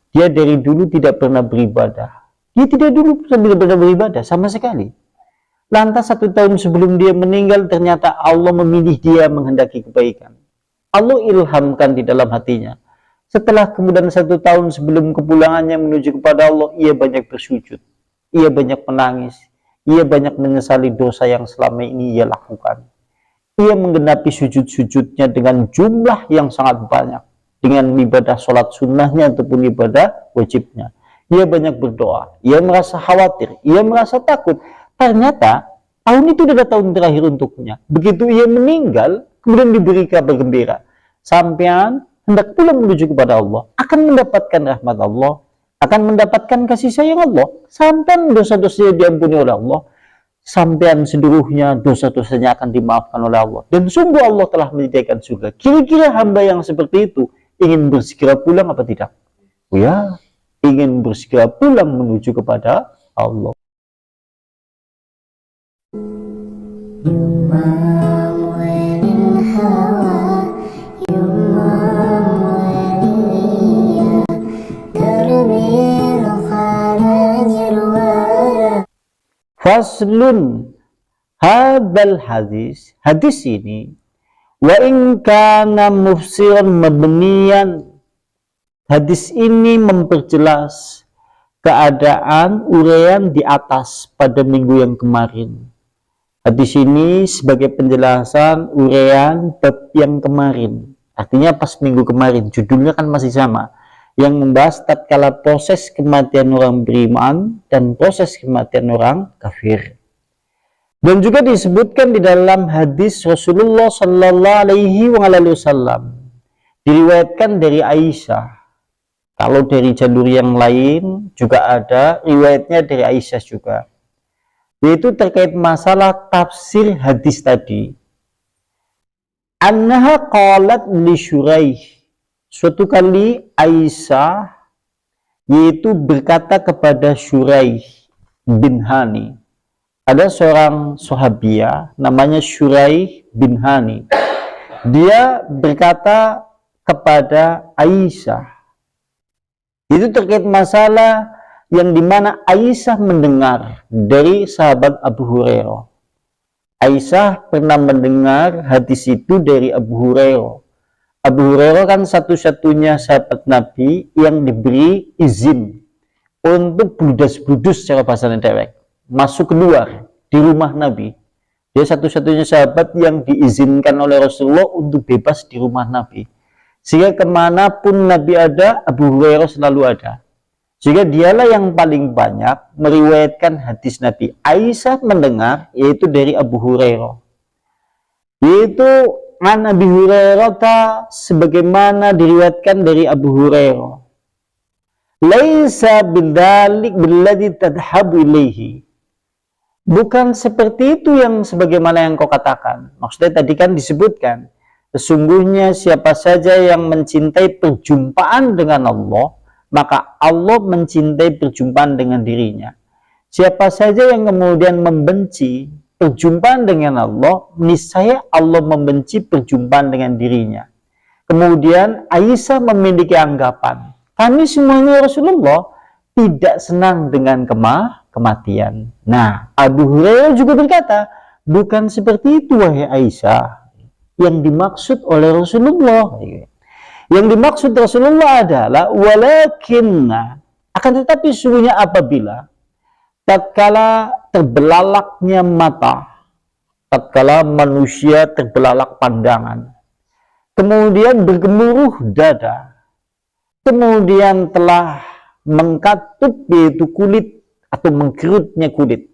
Dia dari dulu tidak pernah beribadah. Dia tidak pernah beribadah sama sekali. Lantas 1 tahun sebelum dia meninggal, ternyata Allah memilih dia menghendaki kebaikan. Allah ilhamkan di dalam hatinya. Setelah kemudian 1 tahun sebelum kepulangannya menuju kepada Allah, ia banyak bersujud. Ia banyak menangis. Ia banyak menyesali dosa yang selama ini ia lakukan. Ia menggenapi sujud-sujudnya dengan jumlah yang sangat banyak. Dengan ibadah sholat sunnahnya ataupun ibadah wajibnya. Ia banyak berdoa. Ia merasa khawatir. Ia merasa takut. Ternyata tahun itu adalah tahun terakhir untuknya. Begitu ia meninggal, kemudian diberi kabar gembira. Sampean hendak pulang menuju kepada Allah, akan mendapatkan rahmat Allah, akan mendapatkan kasih sayang Allah. Sampean dosa-dosanya diampuni oleh Allah. Sampean seluruhnya dosa-dosanya akan dimaafkan oleh Allah. Dan sungguh Allah telah menyediakan surga. Kira-kira hamba yang seperti itu ingin bersegera pulang apa tidak? Ya, ingin bersegera pulang menuju kepada Allah. Faslun hadal hadis, hadis ini wa in kana mufsiran mabniyan, hadis ini memperjelas keadaan uraian di atas pada minggu yang kemarin. Hadis ini sebagai penjelasan uraian bab yang kemarin, artinya pas minggu kemarin, judulnya kan masih sama, yang membahas tatkala proses kematian orang beriman dan proses kematian orang kafir. Dan juga disebutkan di dalam hadis Rasulullah Sallallahu Alaihi Wasallam, diriwayatkan dari Aisyah. Kalau dari jalur yang lain juga ada riwayatnya dari Aisyah juga, yaitu terkait masalah tafsir hadis tadi. Annaha qalat li Syuraih, suatu kali Aisyah yaitu berkata kepada Syuraih bin Hani. Ada seorang sahabiah namanya Syuraih bin Hani. Dia berkata kepada Aisyah, itu terkait masalah yang dimana Aisyah mendengar dari sahabat Abu Hurairah. Aisyah pernah mendengar hadis itu dari Abu Hurairah. Abu Hurairah kan satu-satunya sahabat Nabi yang diberi izin untuk bludas-bludus secara bahasa dewek, masuk keluar di rumah Nabi. Dia satu-satunya sahabat yang diizinkan oleh Rasulullah untuk bebas di rumah Nabi. Sehingga kemanapun Nabi ada, Abu Hurairah selalu ada. Sehingga dialah yang paling banyak meriwayatkan hadis Nabi. Aisyah mendengar, yaitu dari Abu Hurairah. Yaitu an Abi Hurairah, sebagaimana diriwayatkan dari Abu Hurairah. Laisa bidzalik billadzi tadhhabu ilaihi. Bukan seperti itu yang sebagaimana yang kau katakan. Maksudnya tadi kan disebutkan, sesungguhnya siapa saja yang mencintai perjumpaan dengan Allah, maka Allah mencintai perjumpaan dengan dirinya. Siapa saja yang kemudian membenci perjumpaan dengan Allah, niscaya Allah membenci perjumpaan dengan dirinya. Kemudian Aisyah memiliki anggapan, kami semuanya Rasulullah tidak senang dengan kematian. Nah, Abu Hurairah juga berkata, bukan seperti itu wahai Aisyah. Yang dimaksud oleh Rasulullah, yang dimaksud Rasulullah adalah walakinna, akan tetapi sungguhnya apabila tatkala terbelalaknya mata, tatkala manusia terbelalak pandangan, kemudian bergemuruh dada, kemudian telah mengkatup yaitu kulit atau mengkerutnya kulit,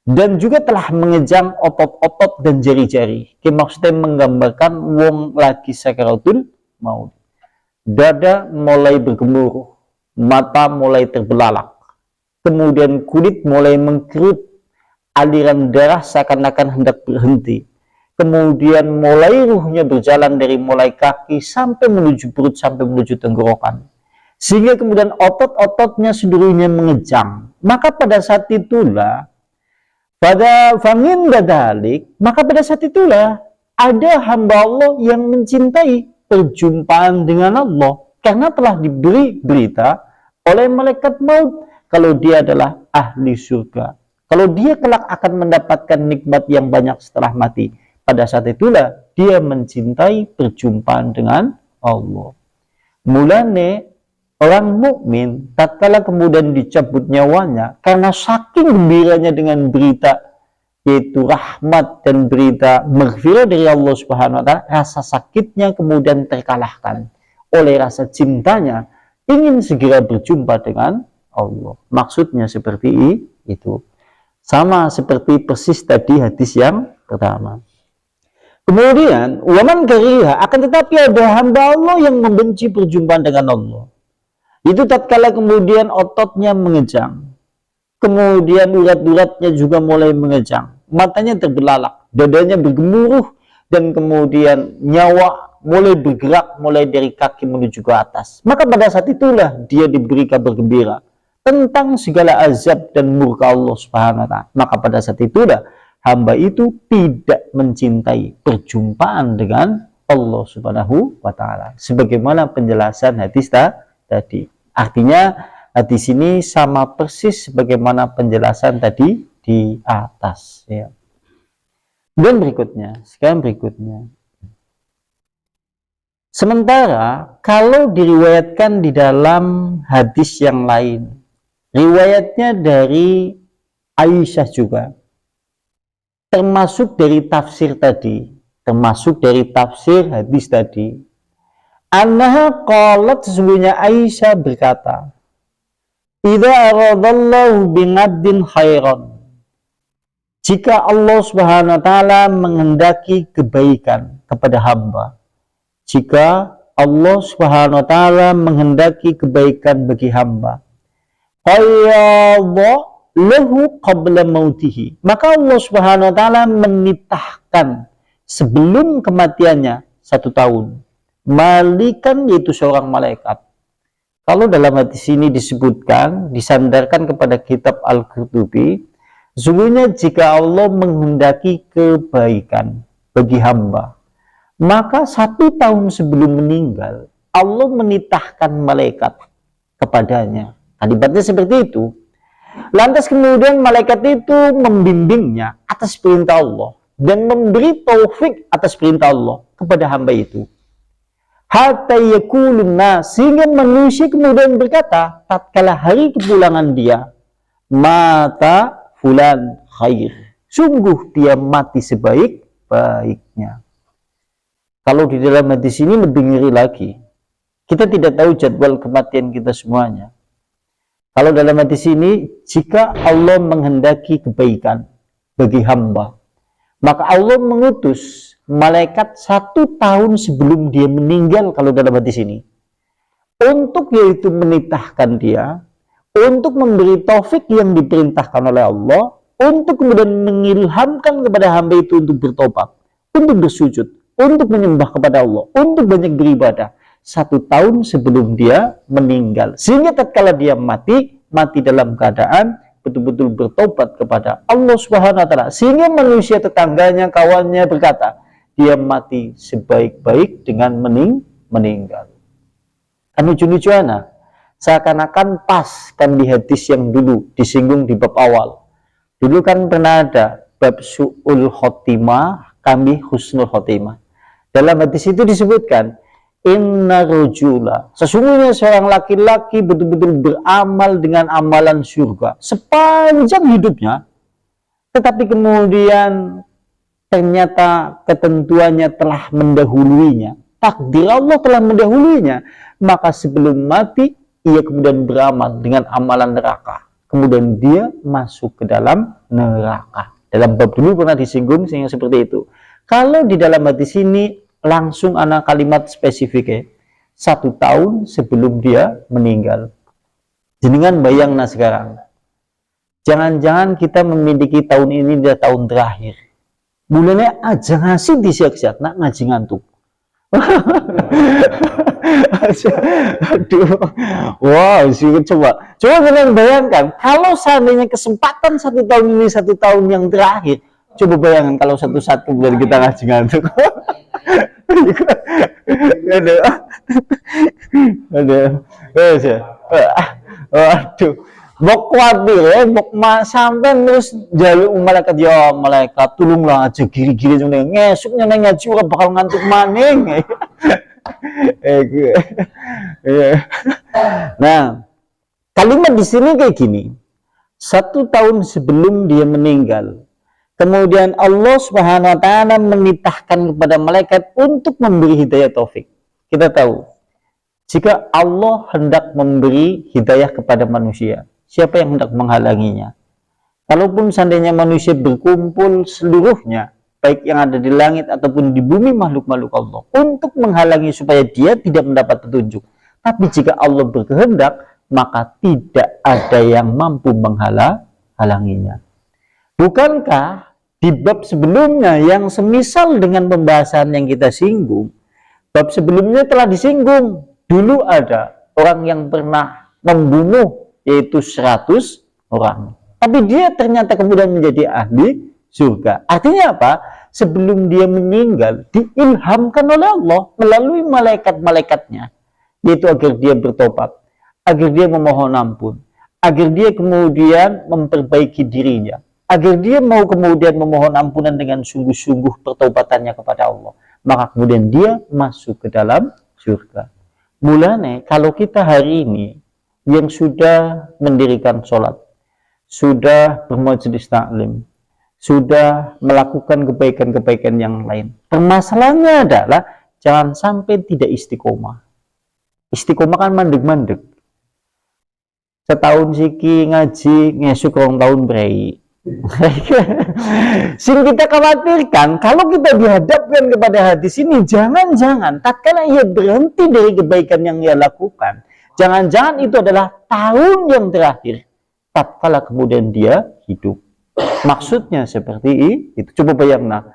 dan juga telah mengejang otot-otot dan jari-jari. Maksudnya menggambarkan wong lagi sakaratul maut. Dada mulai bergemuruh, mata mulai terbelalak, kemudian kulit mulai mengkerut, aliran darah seakan-akan hendak berhenti, kemudian mulai ruhnya berjalan dari mulai kaki sampai menuju perut, sampai menuju tenggorokan, sehingga kemudian otot-ototnya seluruhnya mengejang. Maka pada saat itulah, maka pada saat itulah ada hamba Allah yang mencintai perjumpaan dengan Allah, karena telah diberi berita oleh malaikat maut kalau dia adalah ahli surga. Kalau dia kelak akan mendapatkan nikmat yang banyak setelah mati, pada saat itulah dia mencintai perjumpaan dengan Allah. Mulane orang mukmin tatkala kemudian dicabut nyawanya karena saking gembiranya dengan berita yaitu rahmat dan berita maghfirah dari Allah Subhanahu wa taala, rasa sakitnya kemudian terkalahkan oleh rasa cintanya ingin segera berjumpa dengan Allah. Maksudnya seperti itu. Sama seperti persis tadi hadis yang pertama. Kemudian, waman kariha, akan tetapi ada hamba Allah yang membenci perjumpaan dengan Allah. Itu tatkala kemudian ototnya mengejang. Kemudian urat-uratnya juga mulai mengejang. Matanya terbelalak, dadanya bergemuruh, dan kemudian nyawa mulai bergerak mulai dari kaki menuju ke atas. Maka pada saat itulah dia diberi kabar gembira tentang segala azab dan murka Allah Subhanahu wa taala. Maka pada saat itulah hamba itu tidak mencintai perjumpaan dengan Allah Subhanahu wa taala. Sebagaimana penjelasan hadis tadi. Artinya hadis ini sama persis sebagaimana penjelasan tadi di atas, ya. Dan sekarang berikutnya. Sementara kalau diriwayatkan di dalam hadis yang lain, riwayatnya dari Aisyah juga, termasuk dari tafsir hadis tadi, annaha qalat, sesungguhnya Aisyah berkata, idza aradallahu binabdin khairan, jika Allah Subhanahu wa taala menghendaki kebaikan kepada hamba, jika Allah Subhanahu wa taala menghendaki kebaikan bagi hamba, qayyadha lahu qabla mautihi, maka Allah Subhanahu wa taala menitahkan sebelum kematiannya 1 tahun malikan, yaitu seorang malaikat. Kalau dalam hadis ini disebutkan, disandarkan kepada kitab Al-Qurtubi, sesungguhnya jika Allah menghendaki kebaikan bagi hamba, maka 1 tahun sebelum meninggal Allah menitahkan malaikat kepadanya. Kalimatnya seperti itu. Lantas kemudian malaikat itu membimbingnya atas perintah Allah dan memberi taufik atas perintah Allah kepada hamba itu. Hatta yakulun nas, sehingga manusia kemudian berkata tatkala hari kepulangan dia, mata fulan khair, sungguh dia mati sebaik-baiknya. Kalau di dalam hadis ini lebih ngeri lagi, kita tidak tahu jadwal kematian kita semuanya. Kalau dalam hadis ini, jika Allah menghendaki kebaikan bagi hamba, maka Allah mengutus malaikat 1 tahun sebelum dia meninggal, kalau dalam hadis ini, untuk yaitu menitahkan dia, untuk memberi taufik yang diperintahkan oleh Allah, untuk kemudian mengilhamkan kepada hamba itu untuk bertobat, untuk bersujud, untuk menyembah kepada Allah, untuk banyak beribadah 1 tahun sebelum dia meninggal, sehingga tatkala dia mati dalam keadaan betul-betul bertobat kepada Allah Subhanahu wa taala, sehingga manusia tetangganya, kawannya berkata dia mati sebaik-baik dengan meninggal. Kan lucu-lucuan, seakan-akan pas kan di hadis yang dulu disinggung di bab awal. Dulu kan pernah ada bab su'ul khotimah, kami husnul khotimah. Dalam hadis itu disebutkan, inna rajula, sesungguhnya seorang laki-laki betul-betul beramal dengan amalan surga sepanjang hidupnya, tetapi kemudian ternyata ketentuannya telah mendahuluinya, takdir Allah telah mendahuluinya, maka sebelum mati ia kemudian beramal dengan amalan neraka, kemudian dia masuk ke dalam neraka. Dalam bab dulu pernah disinggung sehingga seperti itu. Kalau di dalam hadis ini langsung ada kalimat spesifiknya, 1 tahun sebelum dia meninggal. Jenengan bayangna sekarang, jangan-jangan kita memiliki tahun ini dia tahun terakhir, bulannya aja ngasih disiak-siak nak ngaji ngantuk. Aduh, wow, sih coba kalian bayangkan kalau seandainya kesempatan 1 tahun ini 1 tahun yang terakhir, coba bayangkan kalau satu saat kemudian kita ngaji ngantuk. Waduh, bok kuatir ya, bok sampai terus jaluk malaikat, ya malaikat tolonglah aja giri-giri jone ngesuknya nang ngaji ora bakal ngantuk maning. Nah, kalimat di sini kayak gini. 1 tahun sebelum dia meninggal, kemudian Allah Subhanahu wa taala menitahkan kepada malaikat untuk memberi hidayah taufik. Kita tahu, jika Allah hendak memberi hidayah kepada manusia, siapa yang hendak menghalanginya? Kalaupun seandainya manusia berkumpul seluruhnya, baik yang ada di langit ataupun di bumi makhluk-makhluk Allah, untuk menghalangi supaya dia tidak mendapat petunjuk. Tapi jika Allah berkehendak, maka tidak ada yang mampu menghalanginya. Bukankah di bab sebelumnya yang semisal dengan pembahasan yang kita singgung, bab sebelumnya telah disinggung, dulu ada orang yang pernah membunuh yaitu 100 orang. Tapi dia ternyata kemudian menjadi ahli surga. Artinya apa? Sebelum dia meninggal, diilhamkan oleh Allah melalui malaikat-malaikatnya, yaitu agar dia bertobat, agar dia memohon ampun, agar dia kemudian memperbaiki dirinya, agar dia mau kemudian memohon ampunan dengan sungguh-sungguh pertobatannya kepada Allah. Maka kemudian dia masuk ke dalam surga. Mulanya kalau kita hari ini yang sudah mendirikan sholat, sudah bermajelis taklim, sudah melakukan kebaikan-kebaikan yang lain, permasalahannya adalah jangan sampai tidak istiqomah. Istiqomah kan mandek-mandek. Setahun siki ngaji ngesuk rong tahun berai. Sing kita khawatirkan kalau kita dihadapkan kepada hadis ini, jangan-jangan tatkala ia berhenti dari kebaikan yang ia lakukan, jangan-jangan itu adalah tahun yang terakhir tatkala kemudian dia hidup. Maksudnya seperti itu. Coba bayangkan,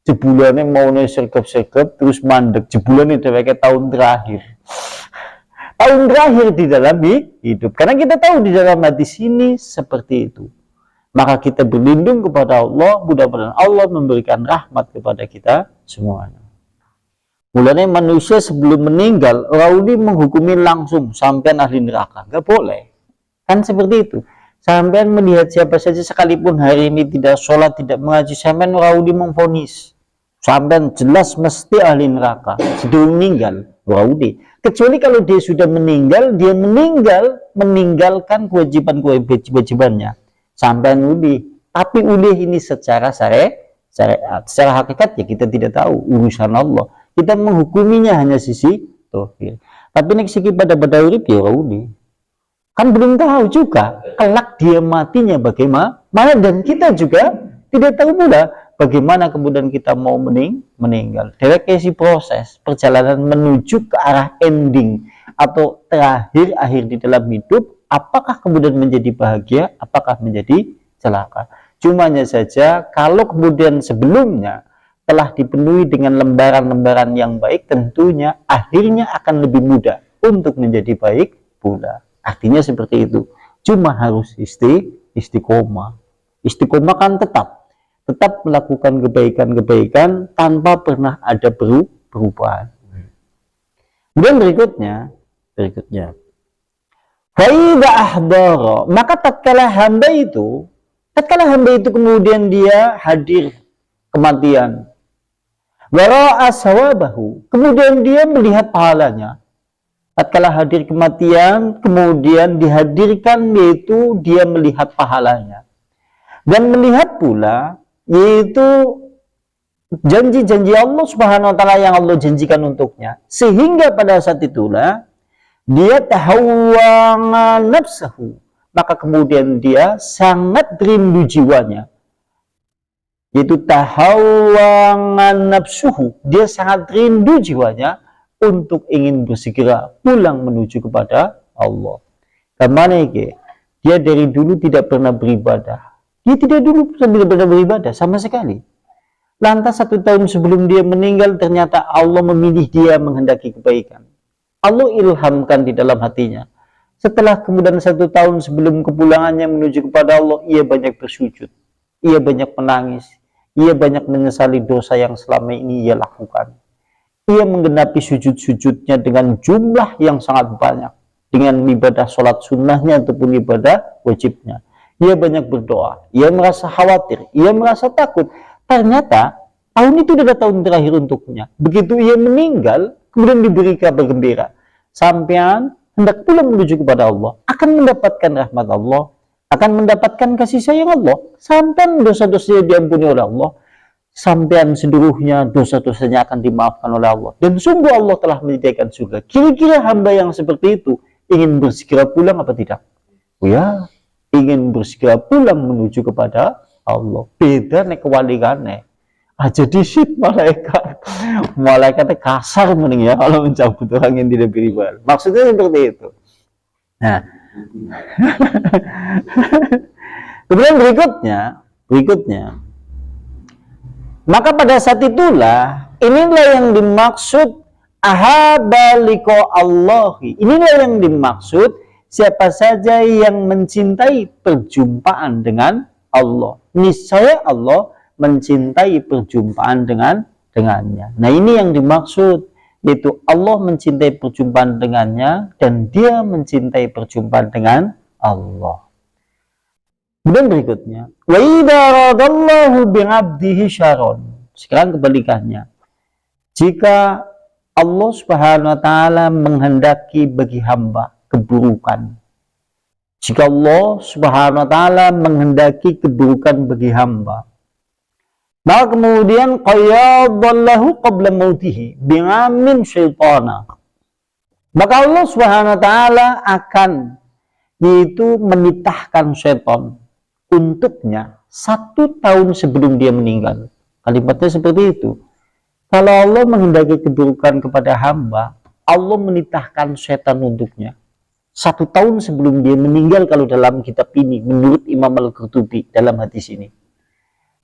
jebulannya mau sergap-sergap terus mandek, jebulannya kayak tahun terakhir. Tahun terakhir di dalam hidup. Karena kita tahu di dalam hadis ini seperti itu. Maka kita berlindung kepada Allah, mudah-mudahan Allah memberikan rahmat kepada kita semuanya. Mulanya manusia sebelum meninggal, Rauli menghukumi langsung sampai ahli neraka. Gak boleh. Kan seperti itu. Sampai melihat siapa saja sekalipun hari ini tidak sholat, tidak mengaji, sampai Rauli memvonis. Sampai jelas mesti ahli neraka. Sebelum meninggal, Rauli. Kecuali kalau dia sudah meninggal, dia meninggalkan kewajiban-kewajibannya sampai uli. Tapi uli ini secara syariat, secara hakikat ya kita tidak tahu, urusan Allah. Kita menghukuminya hanya sisi tauhid. Tapi nek siki pada urip ya uli. Kan belum tahu juga kelak dia matinya bagaimana, dan kita juga tidak tahu pula bagaimana kemudian kita mau meninggal. Dewek si proses perjalanan menuju ke arah ending atau terakhir akhir di dalam hidup, apakah kemudian menjadi bahagia, apakah menjadi celaka. Cumanya saja kalau kemudian sebelumnya telah dipenuhi dengan lembaran-lembaran yang baik, tentunya akhirnya akan lebih mudah untuk menjadi baik pula. Artinya seperti itu. Cuma harus istiqomah. Istiqomah kan tetap melakukan kebaikan-kebaikan tanpa pernah ada perubahan. Kemudian berikutnya faida ahdara, maka tatkala hamba itu kemudian dia hadir kematian, wara'a sawabahu, kemudian dia melihat pahalanya. Tatkala hadir kematian, kemudian dihadirkan yaitu dia melihat pahalanya. Dan melihat pula yaitu janji-janji Allah Subhanahu wa taala yang Allah janjikan untuknya, sehingga pada saat itulah dia tahawwanga nafsahu, maka kemudian dia sangat rindu jiwanya, yaitu tahawwanga nafsuhu, dia sangat rindu jiwanya untuk ingin bersegera pulang menuju kepada Allah. Kemana ini? Dia dari dulu tidak pernah beribadah. Dia tidak pernah beribadah sama sekali. Lantas 1 tahun sebelum dia meninggal, ternyata Allah memilih dia menghendaki kebaikan. Allah ilhamkan di dalam hatinya. Setelah kemudian 1 tahun sebelum kepulangannya menuju kepada Allah, ia banyak bersujud, ia banyak menangis, ia banyak menyesali dosa yang selama ini ia lakukan. Ia menggenapi sujud-sujudnya dengan jumlah yang sangat banyak, dengan ibadah sholat sunnahnya ataupun ibadah wajibnya. Ia banyak berdoa, ia merasa khawatir, ia merasa takut. Ternyata tahun itu adalah tahun terakhir untuknya. Begitu ia meninggal, kemudian diberi kabar gembira. Sampean hendak pulang menuju kepada Allah, akan mendapatkan rahmat Allah, akan mendapatkan kasih sayang Allah. Sampean dosa-dosanya diampuni oleh Allah, sampean seluruhnya dosa-dosanya akan dimaafkan oleh Allah. Dan sungguh Allah telah menyediakan surga. Kira-kira hamba yang seperti itu ingin bersegera pulang apa tidak? Ya, ingin bersegera pulang menuju kepada Allah. Beda nek kewaligane. Jadi shit malaikatnya kasar mending ya kalau mencabut orang yang tidak beribadah. Maksudnya seperti itu. Nah, kemudian berikutnya, maka pada saat itulah inilah yang dimaksud ahabaliko Allahi. Inilah yang dimaksud siapa saja yang mencintai perjumpaan dengan Allah. Niscaya Allah mencintai perjumpaan dengannya. Nah, ini yang dimaksud, yaitu Allah mencintai perjumpaan dengannya dan dia mencintai perjumpaan dengan Allah. Kemudian berikutnya, wa idza radallahu bi'abdihi syarron. Sekarang kebalikannya. Jika Allah Subhanahu wa taala menghendaki bagi hamba keburukan. Jika Allah Subhanahu wa taala menghendaki keburukan bagi hamba, maka kemudian qayyadallahu qabla mautihi bi'amin syaitana. Maka Allah Subhanahu wa taala akan yaitu menitahkan syaitan untuknya 1 tahun sebelum dia meninggal. Kalimatnya seperti itu. Kalau Allah menghendaki keburukan kepada hamba, Allah menitahkan syaitan untuknya 1 tahun sebelum dia meninggal, kalau dalam kitab ini menurut Imam Al-Qurtubi dalam hadis ini.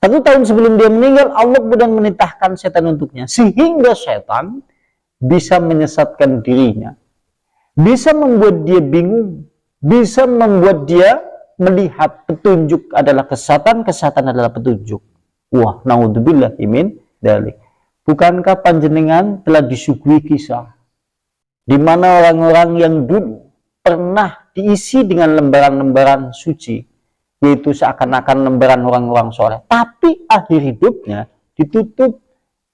1 tahun sebelum dia meninggal, Allah kemudian menitahkan setan untuknya, sehingga setan bisa menyesatkan dirinya, bisa membuat dia bingung, bisa membuat dia melihat petunjuk adalah kesesatan, kesesatan adalah petunjuk. Wah, naudzubillah min dzalik. Bukankah panjenengan telah disuguhi kisah di mana orang-orang yang dulu pernah diisi dengan lembaran-lembaran suci, yaitu seakan-akan lembaran orang-orang soleh, tapi akhir hidupnya ditutup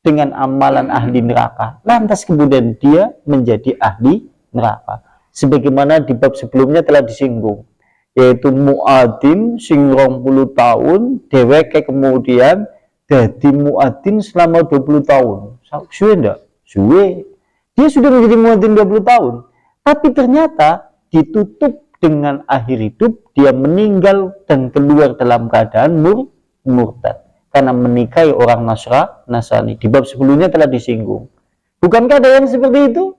dengan amalan ahli neraka, lantas kemudian dia menjadi ahli neraka. Sebagaimana di bab sebelumnya telah disinggung, yaitu muadzin sing 20 tahun dheweke kemudian jadi muadzin selama 20 tahun. Suwe ndak? Suwe. Dia sudah menjadi muadzin 20 tahun, tapi ternyata ditutup dengan akhir hidup dia meninggal dan keluar dalam keadaan murtad karena menikahi orang Nasrani. Di bab sebelumnya telah disinggung. Bukankah ada yang seperti itu?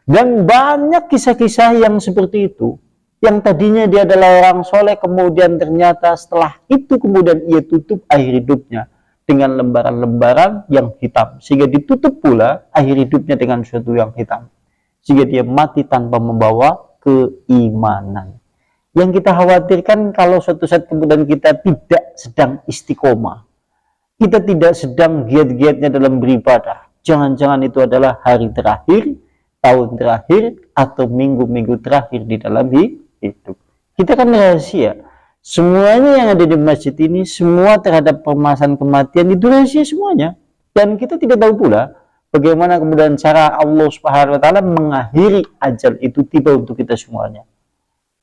Dan banyak kisah-kisah yang seperti itu, yang tadinya dia adalah orang soleh, kemudian ternyata setelah itu kemudian ia tutup akhir hidupnya dengan lembaran-lembaran yang hitam, sehingga ditutup pula akhir hidupnya dengan sesuatu yang hitam, sehingga dia mati tanpa membawa keimanan. Yang kita khawatirkan kalau suatu saat kemudian kita tidak sedang istiqomah, kita tidak sedang giat-giatnya dalam beribadah, jangan-jangan itu adalah hari terakhir, tahun terakhir, atau minggu-minggu terakhir di dalam hidup. Kita kan rahasia, semuanya yang ada di masjid ini, semua terhadap permasalahan kematian itu rahasia semuanya, dan kita tidak tahu pula bagaimana kemudian cara Allah Subhanahu wa taala mengakhiri ajal itu tiba untuk kita semuanya.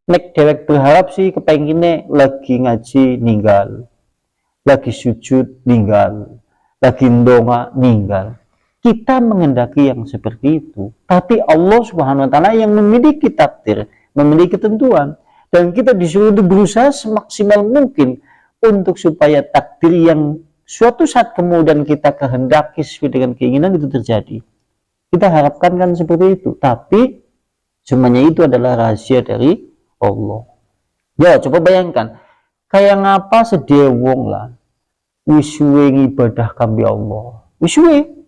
Nek dewek berharap sih kepenginnya lagi ngaji ninggal, lagi sujud ninggal, lagi ndonga ninggal. Kita mengendaki yang seperti itu, tapi Allah Subhanahu wa taala yang memiliki takdir, memiliki ketentuan, dan kita disuruh untuk berusaha semaksimal mungkin untuk supaya takdir yang suatu saat kemudian kita kehendaki sesuai dengan keinginan itu terjadi. Kita harapkan kan seperti itu, tapi semuanya itu adalah rahasia dari Allah. Ya, coba bayangkan, kayak ngapa sedih wong lah, wisuwe ibadah kambi Allah, wisuwe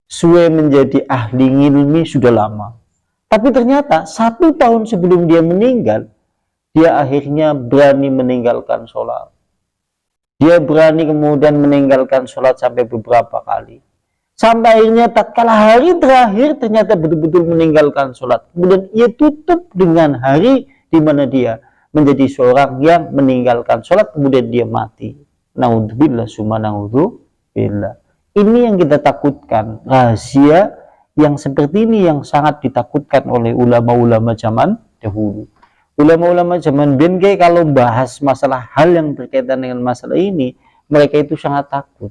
suwe menjadi ahli ilmi sudah lama, tapi ternyata 1 tahun sebelum dia meninggal, dia akhirnya berani meninggalkan sholat. Dia berani kemudian meninggalkan sholat sampai beberapa kali. Sampai akhirnya tatkala hari terakhir ternyata betul-betul meninggalkan sholat. Kemudian ia tutup dengan hari di mana dia menjadi seorang yang meninggalkan sholat, kemudian dia mati. Naudzubillah summa naudzubillah. Ini yang kita takutkan, rahasia yang seperti ini yang sangat ditakutkan oleh ulama-ulama zaman dahulu. Ulama-ulama zaman biyen kalau bahas masalah hal yang berkaitan dengan masalah ini, mereka itu sangat takut.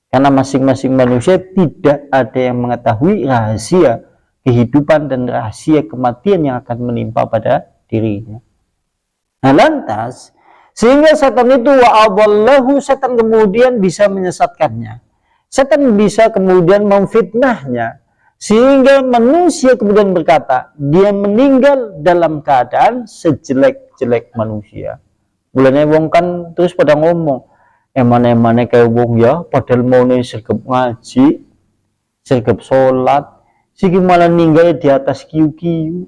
Karena masing-masing manusia tidak ada yang mengetahui rahasia kehidupan dan rahasia kematian yang akan menimpa pada dirinya. Nah lantas, sehingga setan itu wa'adallahu, setan kemudian bisa menyesatkannya. Setan bisa kemudian memfitnahnya. Sehingga manusia kemudian berkata, dia meninggal dalam keadaan sejelek-jelek manusia. Mulanya wong kan terus pada ngomong, emane kayak wong ya, padahal mau nih sergap ngaji, sergap sholat, sih malah ninggal di atas kiu-kiu.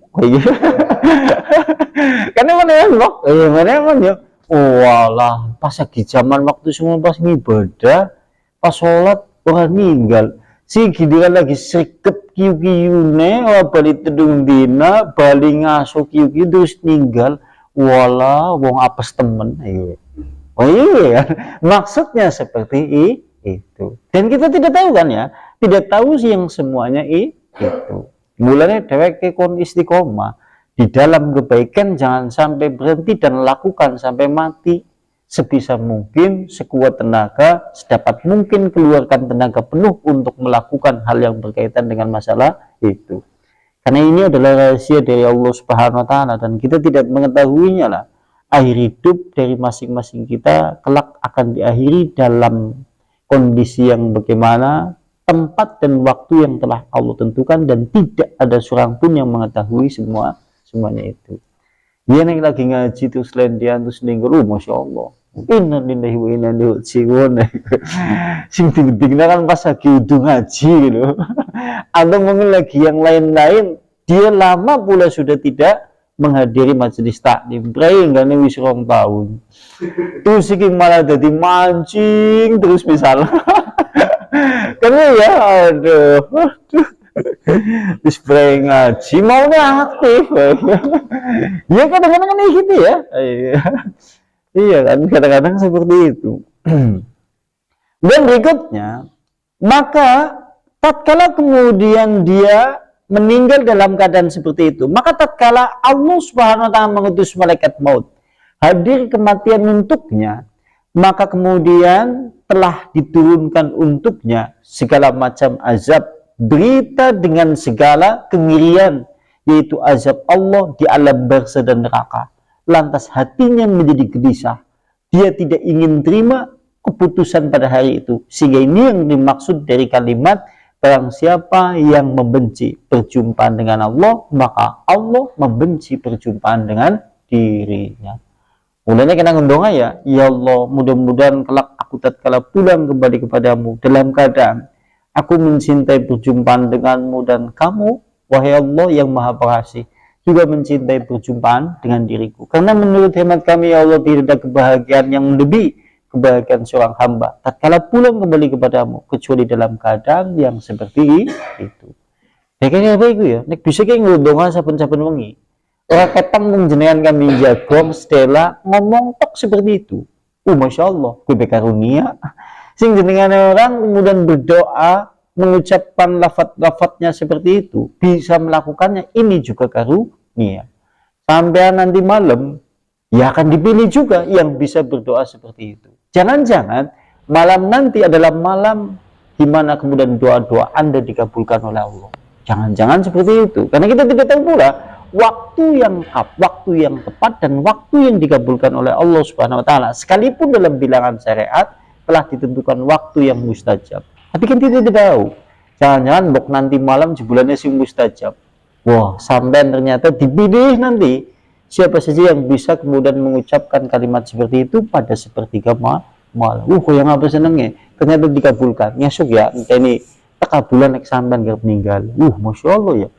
Karena mana yang kok? Mana yang ya? Walah, pas lagi zaman waktu semua pas ibadah, pas sholat orang ninggal. Si giliran lagi sergap kiu-kiu balik tedung dina, balik ngasuh kiu-kiu terus ninggal. Walah, wong apes temen. Ayo. Oh iya, maksudnya seperti itu. Dan kita tidak tahu kan ya, tidak tahu sih yang semuanya itu. Mulanya dewek kon istiqomah di dalam kebaikan, jangan sampai berhenti dan lakukan sampai mati. Sebisa mungkin, sekuat tenaga, sedapat mungkin keluarkan tenaga penuh untuk melakukan hal yang berkaitan dengan masalah itu. Karena ini adalah rahasia dari Allah Subhanahu wa Ta'ala, dan kita tidak mengetahuinya lah. Akhir hidup dari masing-masing kita kelak akan diakhiri dalam kondisi yang bagaimana, tempat dan waktu yang telah Allah tentukan, dan tidak ada seorang pun yang mengetahui semuanya itu. Dia yang lagi ngaji terus lendian terus ninggal, masya Allah. Inna lillahi wa inna ilaihi raji'un. Sing tinggal kan pas lagi udah ngaji gitu. Atau mungkin lagi yang lain-lain, dia lama pula sudah tidak menghadiri majelis taklim, enggak nih wis 2 tahun. Terus iki malah jadi mancing terus misalnya. Karena ya aduh. Terus ngaji maunya aktif. Ya kadang-kadang kan gitu ya. Iya kan, kadang-kadang seperti itu. Dan berikutnya, maka tatkala kemudian dia meninggal dalam keadaan seperti itu, maka tatkala Allah Subhanahu wa Ta'ala mengutus malaikat maut hadir kematian untuknya, maka kemudian telah diturunkan untuknya segala macam azab, berita dengan segala kengerian, yaitu azab Allah di alam barzah dan neraka. Lantas hatinya menjadi gelisah, dia tidak ingin terima keputusan pada hari itu. Sehingga ini yang dimaksud dari kalimat, barang siapa yang membenci perjumpaan dengan Allah, maka Allah membenci perjumpaan dengan dirinya. Mulanya kita ngundong ya Allah, mudah-mudahan kelak aku tatkala pulang kembali kepadamu dalam keadaan aku mencintai perjumpaan denganmu, dan kamu wahai Allah yang maha pengasih juga mencintai perjumpaan dengan diriku. Karena menurut hemat kami ya Allah, tidak ada kebahagiaan yang lebih kebahagiaan seorang hamba tatkala pulang kembali kepadamu kecuali dalam keadaan yang seperti itu. Ya kayaknya apa itu ya? Nek bisa kayak ngundongan saben-saben wengi. Orang ketang menjenengan kami jagong Stella ngomong tok seperti itu. Masya Allah, gue bekarunia. Sing jenengan orang kemudian berdoa, mengucapkan lafaz-lafaznya seperti itu, bisa melakukannya, ini juga karunia. Sampai nanti malam ya akan dipilih juga yang bisa berdoa seperti itu. Jangan-jangan malam nanti adalah malam di mana kemudian doa-doa Anda dikabulkan oleh Allah. Jangan-jangan seperti itu, karena kita tidak tahu pula waktu yang tepat dan waktu yang dikabulkan oleh Allah Subhanahu wa Ta'ala. Sekalipun dalam bilangan syariat telah ditentukan waktu yang mustajab, tapi kan kita tidak tahu. Jangan-jangan bok nanti malam jebulannya si mustajab. Wah, sampai ternyata dipilih nanti siapa saja yang bisa kemudian mengucapkan kalimat seperti itu pada sepertiga malam. Yang apa senengnya? Ternyata dikabulkan. Nyesuk ya, ini tekabulan sampean gak meninggal. Masya Allah ya.